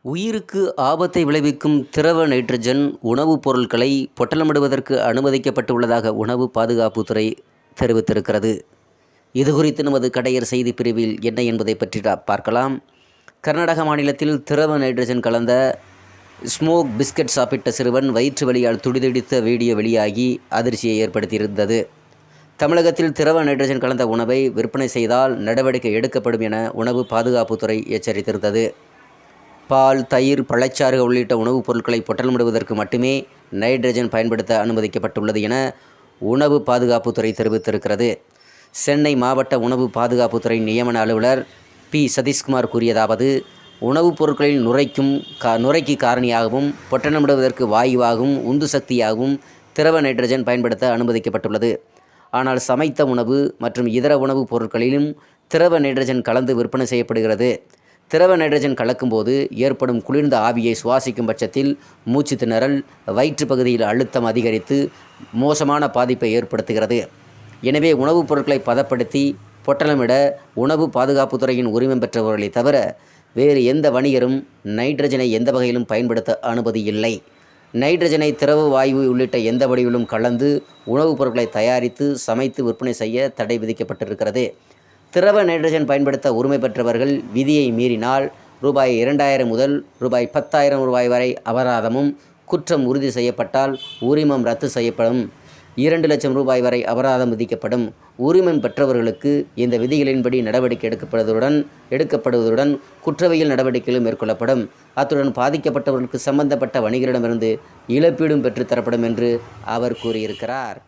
உயிருக்கு ஆபத்தை விளைவிக்கும் திரவ நைட்ரஜன் உணவுப் பொருட்களை பொட்டலமிடுவதற்கு அனுமதிக்கப்பட்டுள்ளதாக உணவு பாதுகாப்புத்துறை தெரிவித்திருக்கிறது. இதுகுறித்து நமது கடையர் செய்தி பிரிவில் என்ன என்பதை பற்றி பார்க்கலாம். கர்நாடக மாநிலத்தில் திரவ நைட்ரஜன் கலந்த ஸ்மோக் பிஸ்கட் சாப்பிட்ட சிறுவன் வயிற்று வலியால் துடிதுடித்த வீடியோ வெளியாகி அதிர்ச்சியை ஏற்படுத்தியிருந்தது. தமிழகத்தில் திரவ நைட்ரஜன் கலந்த உணவை விற்பனை செய்தால் நடவடிக்கை எடுக்கப்படும் என உணவு பாதுகாப்புத்துறை எச்சரித்திருந்தது. பால், தயிர், பழச்சாறு உள்ளிட்ட உணவுப் பொருட்களை பொட்டலமிடுவதற்கு மட்டுமே நைட்ரஜன் பயன்படுத்த அனுமதிக்கப்பட்டுள்ளது என உணவு பாதுகாப்புத்துறை தெரிவித்திருக்கிறது. சென்னை மாவட்ட உணவு பாதுகாப்புத்துறை நியமன அலுவலர் பி. சதீஷ்குமார் கூறியதாவது: உணவுப் பொருட்களில் நுரைக்கு காரணியாகவும் பொட்டலமிடுவதற்கு வாயுவாகவும் உந்து சக்தியாகவும் திரவ நைட்ரஜன் பயன்படுத்த அனுமதிக்கப்பட்டுள்ளது. ஆனால் சமைத்த உணவு மற்றும் இதர உணவுப் பொருட்களிலும் திரவ நைட்ரஜன் கலந்து விற்பனை செய்யப்படுகிறது. திரவ நைட்ரஜன் கலக்கும்போது ஏற்படும் குளிர்ந்த ஆவியை சுவாசிக்கும் பட்சத்தில் மூச்சு திணறல், வயிற்று பகுதியில் அழுத்தம் அதிகரித்து மோசமான பாதிப்பை ஏற்படுத்துகிறது. எனவே உணவுப் பொருட்களை பதப்படுத்தி பொட்டலமிட உணவு பாதுகாப்புத்துறையின் உரிமம் பெற்றவர்களை தவிர வேறு எந்த வணிகரும் நைட்ரஜனை எந்த வகையிலும் பயன்படுத்த அனுமதி இல்லை. நைட்ரஜனை திரவ வாயு உள்ளிட்ட எந்த வடிவிலும் கலந்து உணவுப் பொருட்களை தயாரித்து சமைத்து விற்பனை செய்ய தடை விதிக்கப்பட்டிருக்கிறது. திரவ நைட்ரஜன் பயன்படுத்த உரிமை பெற்றவர்கள் விதியை மீறினால் ரூ.2000 முதல் ரூ.10,000 வரை அபராதமும், குற்றம் உறுதி செய்யப்பட்டால் உரிமம் ரத்து செய்யப்படும். 2 லட்சம் ரூபாய் வரை அபராதம் விதிக்கப்படும். உரிமம் பெற்றவர்களுக்கு இந்த விதிகளின்படி நடவடிக்கை எடுக்கப்படுவதுடன் குற்றவியல் நடவடிக்கைகளும் மேற்கொள்ளப்படும். அத்துடன் பாதிக்கப்பட்டவர்களுக்கு சம்பந்தப்பட்ட வணிகரிடமிருந்து இழப்பீடும் பெற்றுத்தரப்படும் என்று அவர் கூறியிருக்கிறார்.